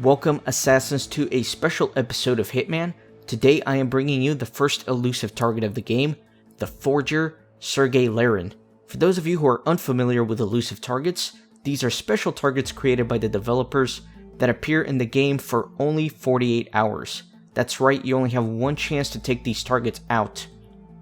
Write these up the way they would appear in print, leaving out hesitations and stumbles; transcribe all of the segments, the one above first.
Welcome, Assassins, to a special episode of Hitman. Today I am bringing you the first elusive target of the game, the forger, Sergei Larin. For those of you who are unfamiliar with elusive targets, these are special targets created by the developers that appear in the game for only 48 hours. That's right, you only have one chance to take these targets out.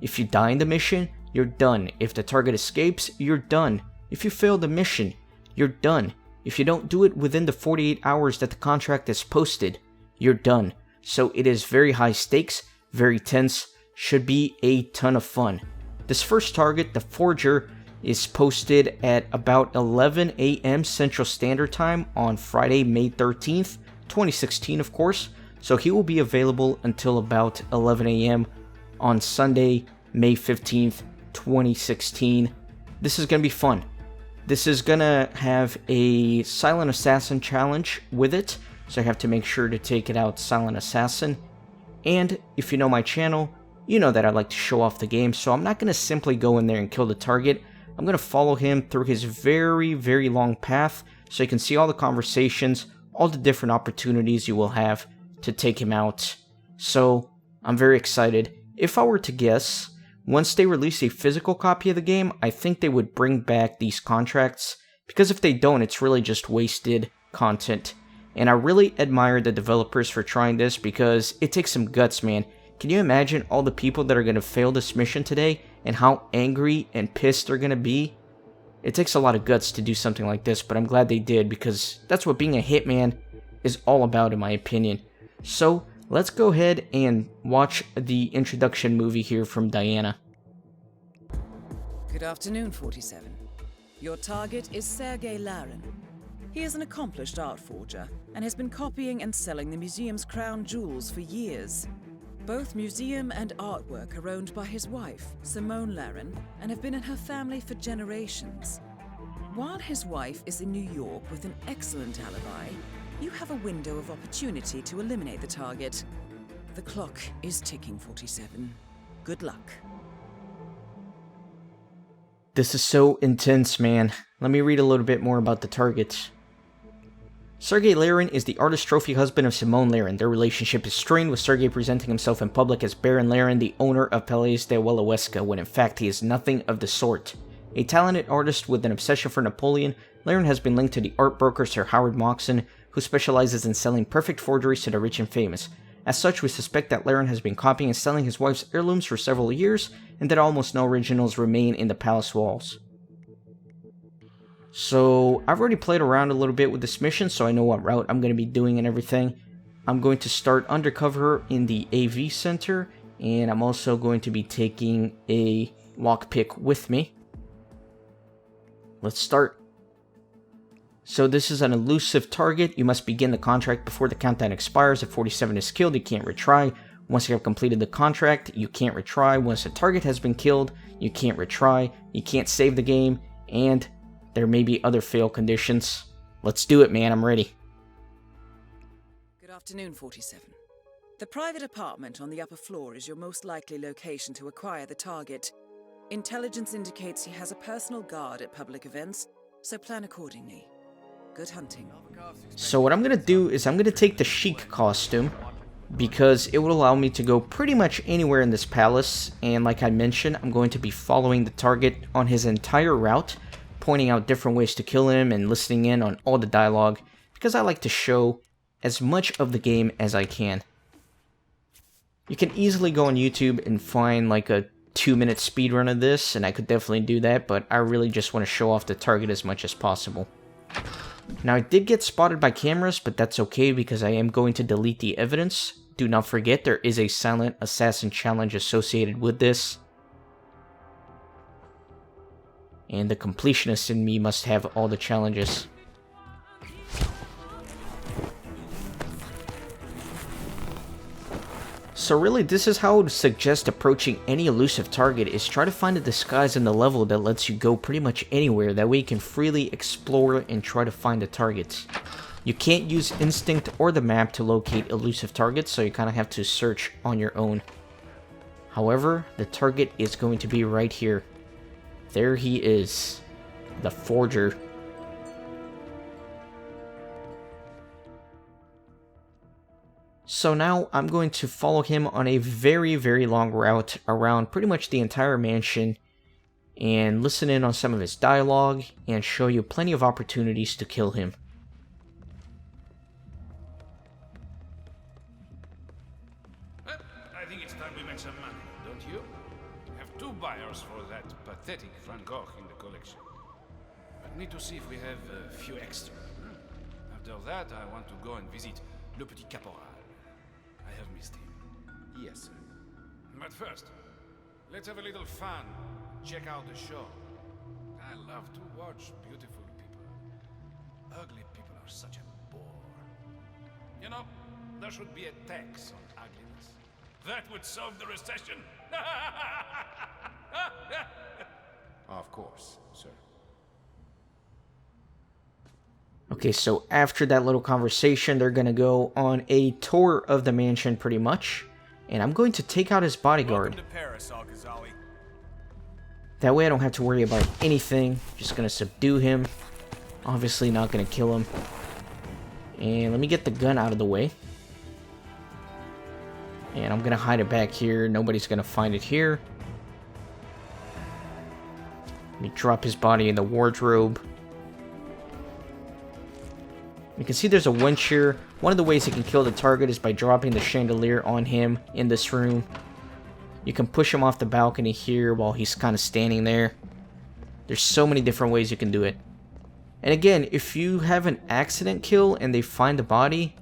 If you die in the mission, you're done. If the target escapes, you're done. If you fail the mission, you're done. If you don't do it within the 48 hours that the contract is posted, you're done. So it is very high stakes, very tense, should be a ton of fun. This first target, the Forger, is posted at about 11 a.m. Central Standard Time on Friday, May 13th, 2016 of course. So he will be available until about 11 a.m. on Sunday, May 15th, 2016. This is going to be fun. This is gonna have a Silent Assassin challenge with it, so I have to make sure to take it out Silent Assassin. And if you know my channel, you know that I like to show off the game, so I'm not gonna simply go in there and kill the target. I'm gonna follow him through his very, very long path, so you can see all the conversations, all the different opportunities you will have to take him out. So, I'm very excited. If I were to guess, once they release a physical copy of the game, I think they would bring back these contracts, because if they don't, it's really just wasted content. And I really admire the developers for trying this, because it takes some guts, man. Can you imagine all the people that are going to fail this mission today, and how angry and pissed they're going to be? It takes a lot of guts to do something like this, but I'm glad they did, because that's what being a hitman is all about, in my opinion. So, let's go ahead and watch the introduction movie here from Diana. Good afternoon, 47. Your target is Sergei Larin. He is an accomplished art forger and has been copying and selling the museum's crown jewels for years. Both museum and artwork are owned by his wife, Simone Larin, and have been in her family for generations. While his wife is in New York with an excellent alibi, you have a window of opportunity to eliminate the target. The clock is ticking, 47. Good luck. This is so intense, man. Let me read a little bit more about the targets. Sergei Larin is the artist trophy husband of Simone Larin. Their relationship is strained, with Sergei presenting himself in public as Baron Larin, the owner of Palais de Wielowiecka, when in fact he is nothing of the sort. A talented artist with an obsession for Napoleon, Larin has been linked to the art broker Sir Howard Moxon, who specializes in selling perfect forgeries to the rich and famous. As such, we suspect that Larin has been copying and selling his wife's heirlooms for several years, and that almost no originals remain in the palace walls. So, I've already played around a little bit with this mission, so I know what route I'm going to be doing and everything. I'm going to start undercover in the AV Center, and I'm also going to be taking a lockpick with me. Let's start. So this is an elusive target. You must begin the contract before the countdown expires. If 47 is killed, you can't retry. Once you have completed the contract, you can't retry. Once the target has been killed, you can't retry. You can't save the game, and there may be other fail conditions. Let's do it, man. I'm ready. Good afternoon, 47. The private apartment on the upper floor is your most likely location to acquire the target. Intelligence indicates he has a personal guard at public events, so plan accordingly. Good hunting. So what I'm going to do is I'm going to take the chic costume, because it will allow me to go pretty much anywhere in this palace, and like I mentioned, I'm going to be following the target on his entire route, pointing out different ways to kill him and listening in on all the dialogue, because I like to show as much of the game as I can. You can easily go on YouTube and find like a 2-minute speedrun of this, and I could definitely do that, but I really just want to show off the target as much as possible. Now, I did get spotted by cameras, but that's okay because I am going to delete the evidence. Do not forget, there is a Silent Assassin challenge associated with this. And the completionist in me must have all the challenges. So really, this is how I would suggest approaching any elusive target, is try to find a disguise in the level that lets you go pretty much anywhere. That way you can freely explore and try to find the targets. You can't use instinct or the map to locate elusive targets, so you kind of have to search on your own. However, the target is going to be right here. There he is, the forger. So now I'm going to follow him on a very, very long route around pretty much the entire mansion and listen in on some of his dialogue and show you plenty of opportunities to kill him. I think it's time we make some money, don't you? We have 2 buyers for that pathetic Van Gogh in the collection. But need to see if we have a few extra. After that, I want to go and visit Le Petit Caporal. I have missed him. Yes, sir. But first, let's have a little fun. Check out the show. I love to watch beautiful people. Ugly people are such a bore. You know, there should be a tax on ugliness. That would solve the recession. Of course, sir. Okay, so after that little conversation, they're gonna go on a tour of the mansion pretty much. And I'm going to take out his bodyguard. Welcome to Paris, Al-Ghazali. That way I don't have to worry about anything. Just gonna subdue him. Obviously not gonna kill him. And let me get the gun out of the way. And I'm gonna hide it back here. Nobody's gonna find it here. Let me drop his body in the wardrobe. You can see there's a winch here. One of the ways you can kill the target is by dropping the chandelier on him in this room. You can push him off the balcony here while he's kind of standing there. There's so many different ways you can do it. And again, if you have an accident kill and they find the body,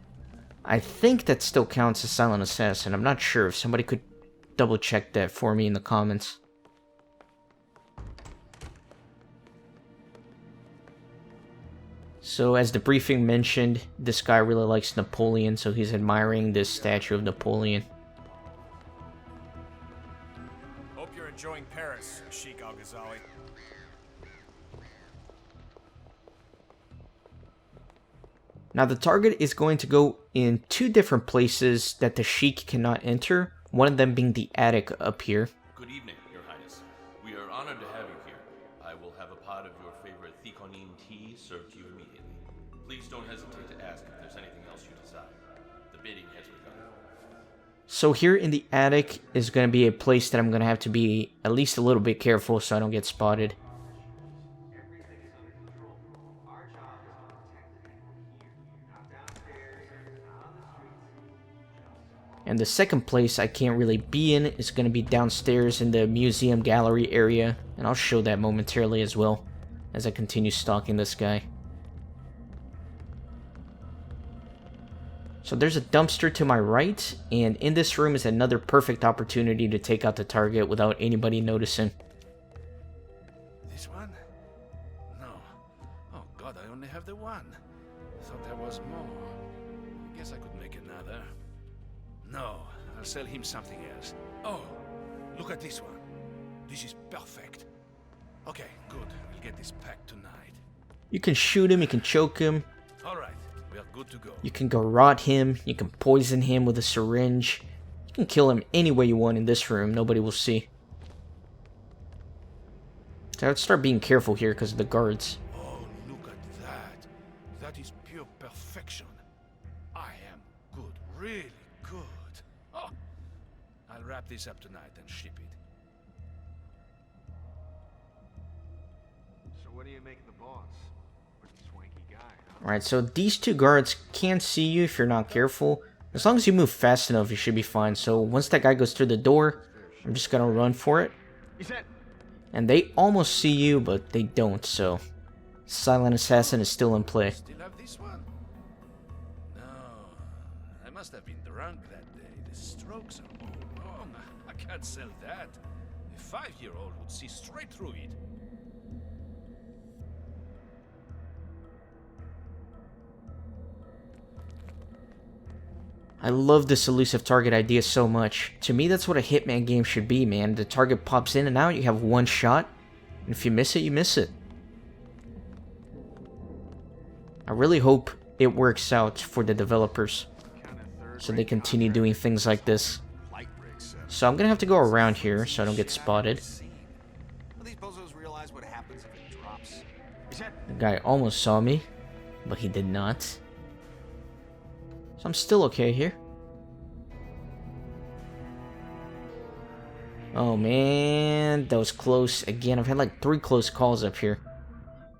I think that still counts as silent assassin. I'm not sure. If somebody could double check that for me in the comments. So as the briefing mentioned, this guy really likes Napoleon, so he's admiring this statue of Napoleon. Hope you're enjoying Paris, Sheikh Al-Ghazali. Now the target is going to go in 2 different places that the Sheik cannot enter, one of them being the attic up here. Good evening, Your Highness. We are honored to have you here. I will have a pot of your favorite theconine tea served to you immediately. Please don't hesitate to ask if there's anything else you desire. The bidding has begun. So here in the attic is going to be a place that I'm going to have to be at least a little bit careful so I don't get spotted. And the second place I can't really be in is going to be downstairs in the museum gallery area. And I'll show that momentarily as well as I continue stalking this guy. So there's a dumpster to my right, and in this room is another perfect opportunity to take out the target without anybody noticing. This one? No. Oh god, I only have the one. Thought there was more. Guess I could make another. No, I'll sell him something else. Oh, look at this one. This is perfect. Okay, good. We'll get this packed tonight. You can shoot him, you can choke him. Alright, we are good to go. You can garrote him, you can poison him with a syringe. You can kill him any way you want in this room, nobody will see. So I would start being careful here because of the guards. Oh, look at that. That is pure perfection. I am good, really good. Oh, I'll wrap this up tonight and ship it. So what do you make of the boss? Pretty swanky guy, huh? Alright, so these 2 guards can see you if you're not careful. As long as you move fast enough, you should be fine. So once that guy goes through the door, I'm just gonna run for it. And they almost see you, but they don't, so silent assassin is still in play. Still have this one? No, I must have been drunk that day. The strokes are all wrong. I can't sell that. A 5-year-old would see straight through it. I love this elusive target idea so much. To me, that's what a Hitman game should be, man. The target pops in and out, you have one shot, and if you miss it, you miss it. I really hope it works out for the developers, so they continue doing things like this. So I'm gonna have to go around here so I don't get spotted. The guy almost saw me, but he did not. So I'm still okay here. Oh man, that was close. Again, I've had like 3 close calls up here.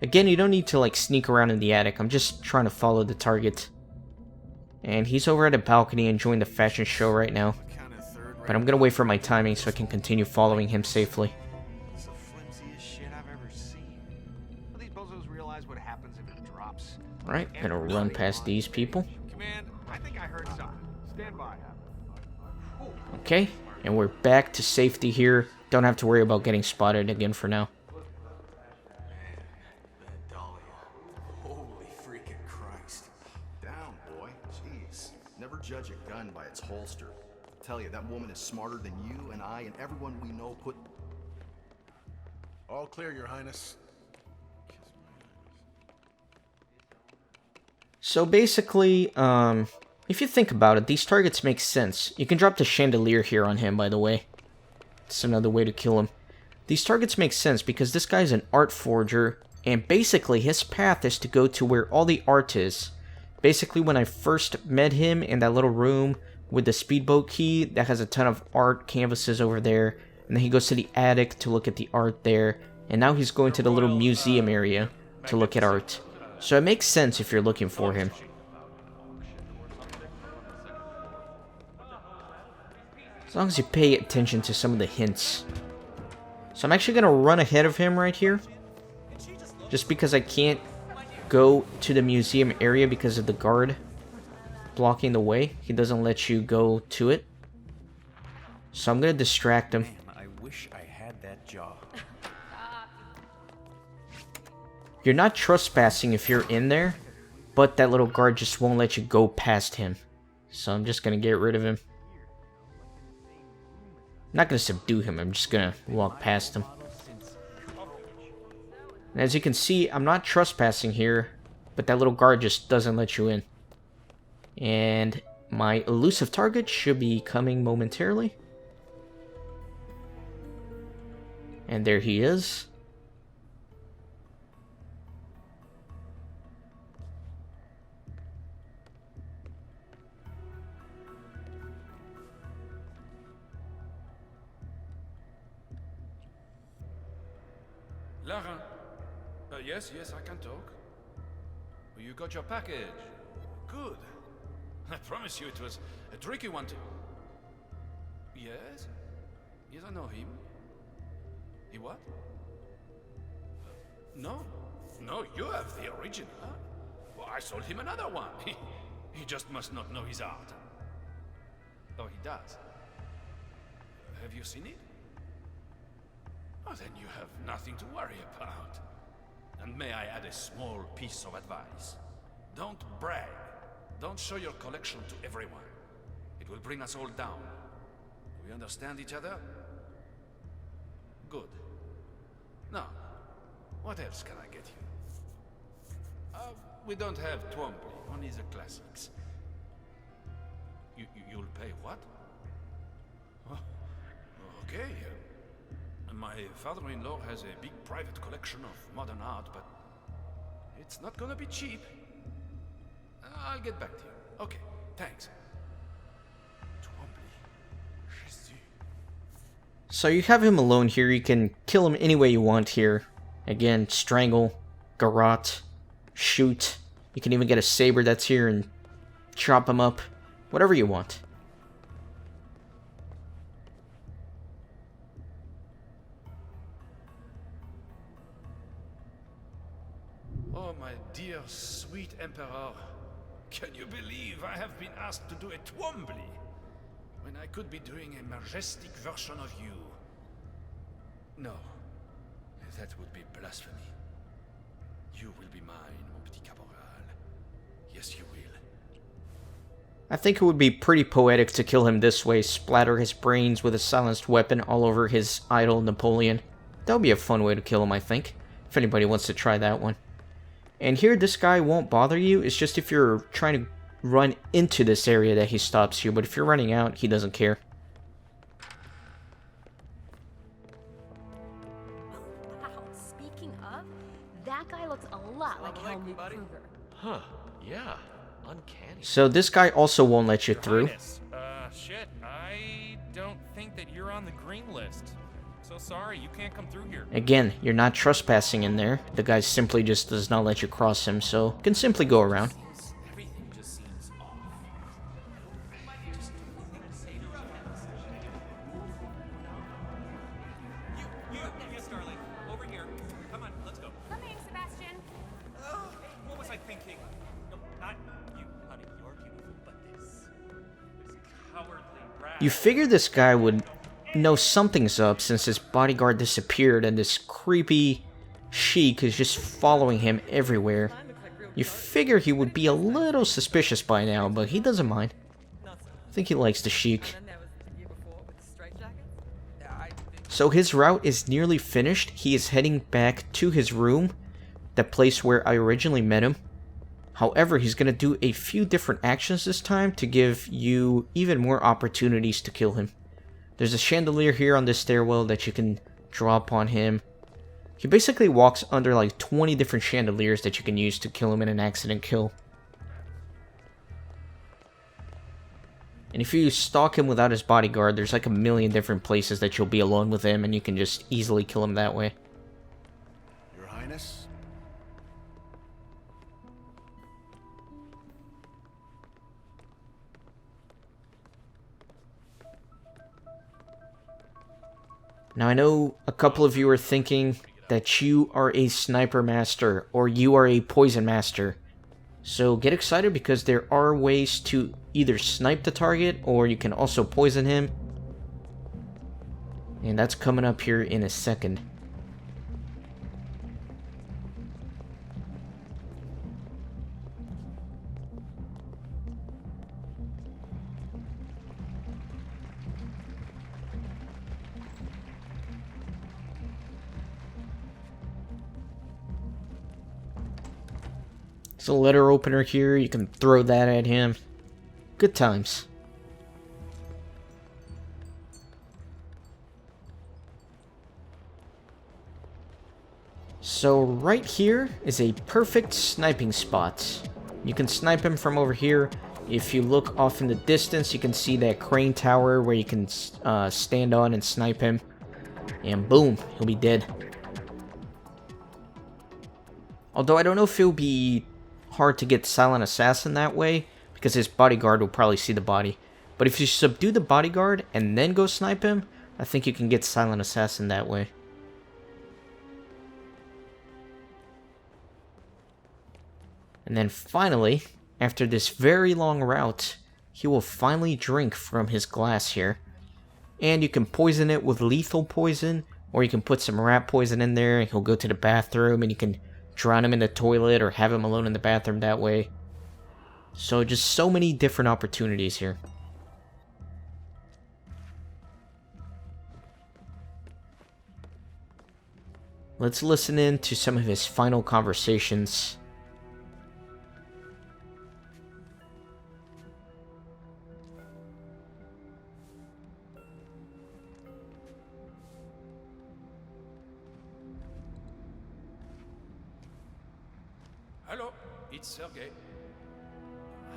Again, you don't need to like sneak around in the attic. I'm just trying to follow the target. And he's over at a balcony enjoying the fashion show right now. But I'm gonna wait for my timing so I can continue following him safely. It's the flimsiest shit I've ever seen. Will these bozos realize what happens if it drops? Alright, gonna run past these people. Command, I think I heard something. Stand by. Okay, and we're back to safety here. Don't have to worry about getting spotted again for now. That Dahlia. Holy freaking Christ. Down, boy. Jeez. Never judge a gun by its holster. I tell you, that woman is smarter than you and I and everyone we know put... All clear, Your Highness. So basically, if you think about it, these targets make sense. You can drop the chandelier here on him, by the way. It's another way to kill him. These targets make sense because this guy's an art forger, and basically his path is to go to where all the art is. Basically, when I first met him in that little room with the speedboat key that has a ton of art canvases over there, and then he goes to the attic to look at the art there, and now he's going to the little museum area to look at art. So it makes sense if you're looking for him. As long as you pay attention to some of the hints. So I'm actually going to run ahead of him right here. Just because I can't go to the museum area because of the guard blocking the way. He doesn't let you go to it. So I'm going to distract him. Man, I wish I had that job. You're not trespassing if you're in there, but that little guard just won't let you go past him. So I'm just going to get rid of him. I'm not going to subdue him, I'm just going to walk past him. And as you can see, I'm not trespassing here, but that little guard just doesn't let you in. And my elusive target should be coming momentarily. And there he is. Larin. Yes, I can talk. You got your package. Good. I promise you it was a tricky one to... Yes? Yes, I know him. He what? No. No, you have the original. Well, I sold him another one. He just must not know his art. Oh, he does. Have you seen it? Oh, then you have nothing to worry about. And may I add a small piece of advice? Don't brag. Don't show your collection to everyone. It will bring us all down. Do we understand each other? Good. Now, what else can I get you? We don't have Twombly, only the classics. You'll pay what? Oh, okay. My father-in-law has a big private collection of modern art, but it's not gonna be cheap. I'll get back to you. Okay, thanks. So you have him alone here. You can kill him any way you want here. Again, strangle, garrote, shoot. You can even get a saber that's here and chop him up. Whatever you want. Oh, my dear, sweet Emperor. Can you believe I have been asked to do a Twombly when I could be doing a majestic version of you? No, that would be blasphemy. You will be mine, mon petit caporal. Yes, you will. I think it would be pretty poetic to kill him this way, splatter his brains with a silenced weapon all over his idol Napoleon. That would be a fun way to kill him, I think, if anybody wants to try that one. And here, this guy won't bother you. It's just if you're trying to run into this area that he stops you. But if you're running out, he doesn't care. Wow, speaking of, that guy looks a lot like Helmut Kruger. Huh, yeah. Uncanny. So this guy also won't let you through. Highness, Shit, I don't think that you're on the green list. So sorry, you can't come through here. Again, you're not trespassing in there. The guy simply just does not let you cross him, so you can simply go around. Everything just seems off. Yes, darling. Over here. Come on, let's go. Coming, Sebastian. What was I thinking? No, not you, honey. You're beautiful, but this cowardly rat. You figure this guy would know something's up since his bodyguard disappeared and this creepy sheik is just following him everywhere. You figure he would be a little suspicious by now, but he doesn't mind. I think he likes the sheik. So his route is nearly finished. He is heading back to his room, the place where I originally met him. However, he's going to do a few different actions this time to give you even more opportunities to kill him. There's a chandelier here on this stairwell that you can drop on him. He basically walks under like 20 different chandeliers that you can use to kill him in an accident kill. And if you stalk him without his bodyguard, there's like a million different places that you'll be alone with him and you can just easily kill him that way. Your Highness? Now I know a couple of you are thinking that you are a sniper master or you are a poison master. So get excited because there are ways to either snipe the target or you can also poison him. And that's coming up here in a second. There's a letter opener here, you can throw that at him. Good times. So right here is a perfect sniping spot. You can snipe him from over here. If you look off in the distance, you can see that crane tower where you can stand on and snipe him. And boom, he'll be dead. Although I don't know if it'll be hard to get Silent Assassin that way, because his bodyguard will probably see the body. But if you subdue the bodyguard and then go snipe him, I think you can get Silent Assassin that way. And then finally, after this very long route, he will finally drink from his glass here. And you can poison it with lethal poison, or you can put some rat poison in there and he'll go to the bathroom and you can drown him in the toilet or have him alone in the bathroom that way. So just so many different opportunities here. Let's listen in to some of his final conversations. Hello, it's Sergei.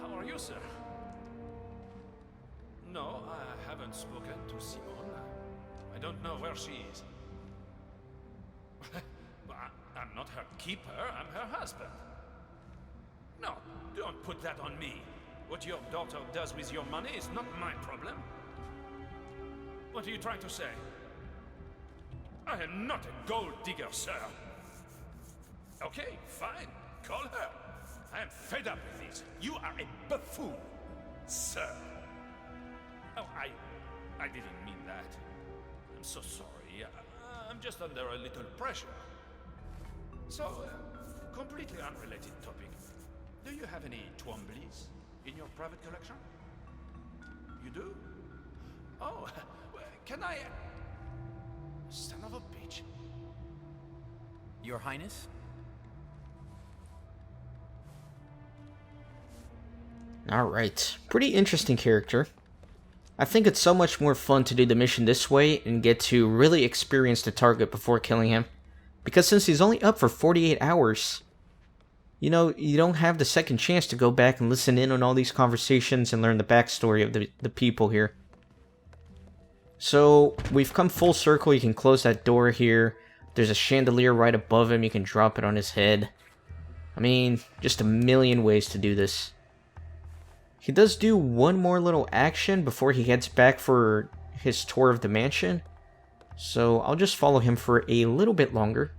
How are you, sir? No, I haven't spoken to Simone. I don't know where she is. But I'm not her keeper, I'm her husband. No, don't put that on me. What your daughter does with your money is not my problem. What are you trying to say? I am not a gold digger, sir. Okay, fine. Call her. I am fed up with this. You are a buffoon, sir. Oh, I didn't mean that. I'm so sorry. I'm just under a little pressure. So, completely unrelated topic. Do you have any Twombleys in your private collection? You do? Oh, can I... Son of a bitch. Your Highness? Alright, pretty interesting character. I think it's so much more fun to do the mission this way and get to really experience the target before killing him. Because since he's only up for 48 hours, you know, you don't have the second chance to go back and listen in on all these conversations and learn the backstory of the people here. So, we've come full circle. You can close that door here. There's a chandelier right above him. You can drop it on his head. I mean, just a million ways to do this. He does do one more little action before he heads back for his tour of the mansion. So, I'll just follow him for a little bit longer.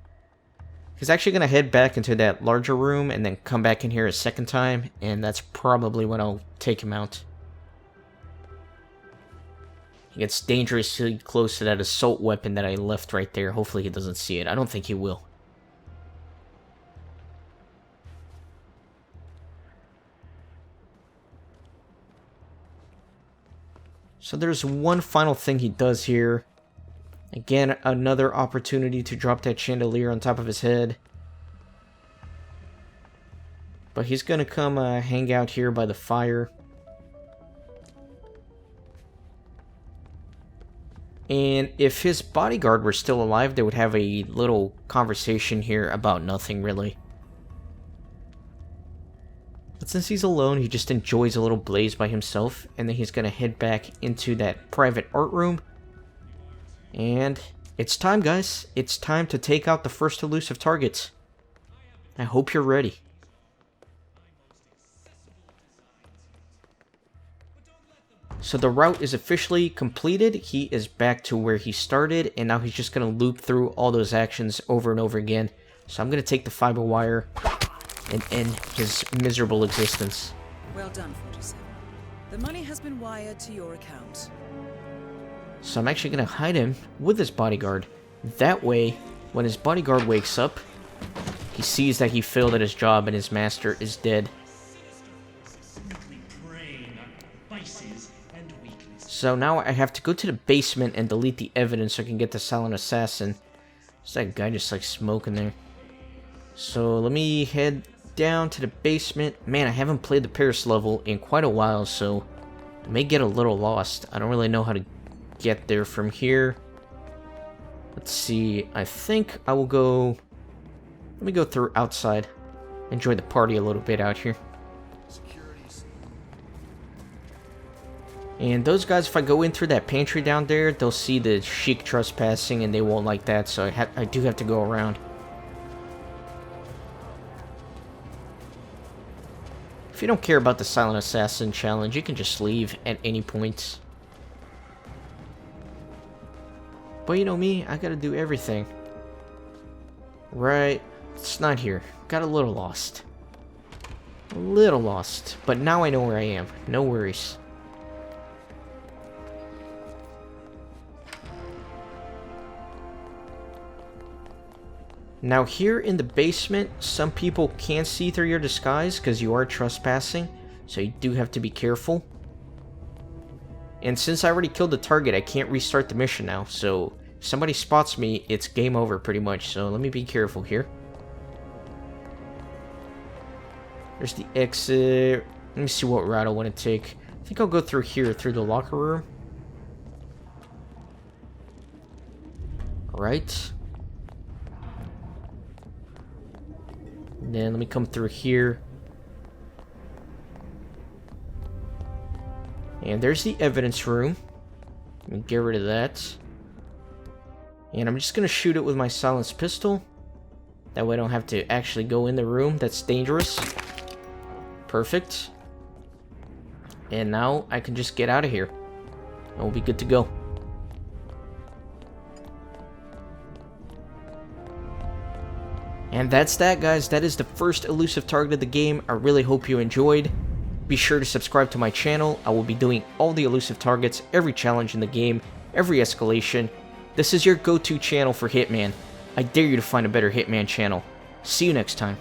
He's actually going to head back into that larger room and then come back in here a second time, and that's probably when I'll take him out. He gets dangerously close to that assault weapon that I left right there. Hopefully he doesn't see it. I don't think he will. So there's one final thing he does here. Again, another opportunity to drop that chandelier on top of his head. But he's gonna come hang out here by the fire. And if his bodyguard were still alive, they would have a little conversation here about nothing, really. But since he's alone, he just enjoys a little blaze by himself. And then he's gonna head back into that private art room. And it's time, guys. It's time to take out the first elusive targets. I hope you're ready. So the route is officially completed. He is back to where he started, and now he's just going to loop through all those actions over and over again. So I'm going to take the fiber wire and end his miserable existence. Well done, 47. The money has been wired to your account. So I'm actually going to hide him with his bodyguard. That way, when his bodyguard wakes up, he sees that he failed at his job and his master is dead. So now I have to go to the basement and delete the evidence so I can get the silent assassin. There's that guy just like smoking there. So let me head down to the basement. Man, I haven't played the Paris level in quite a while, so I may get a little lost. I don't really know how to get there from here. Let's see. I think I will go... Let me go through outside. Enjoy the party a little bit out here. And those guys, if I go in through that pantry down there, they'll see the Sheik trespassing and they won't like that, so I do have to go around. If you don't care about the Silent Assassin challenge, you can just leave at any point. But you know me, I gotta do everything. Right, it's not here. Got a little lost. A little lost, but now I know where I am. No worries. Now here in the basement, some people can see through your disguise because you are trespassing, so you do have to be careful. And since I already killed the target, I can't restart the mission now, so if somebody spots me, it's game over pretty much, so let me be careful here. There's the exit. Let me see what route I want to take. I think I'll go through here, through the locker room. Alright. And then let me come through here. And there's the evidence room. Let me get rid of that. And I'm just going to shoot it with my silenced pistol. That way I don't have to actually go in the room. That's dangerous. Perfect. And now I can just get out of here. And we'll be good to go. And that's that, guys. That is the first elusive target of the game. I really hope you enjoyed. Be sure to subscribe to my channel. I will be doing all the elusive targets, every challenge in the game, every escalation. This is your go-to channel for Hitman. I dare you to find a better Hitman channel. See you next time.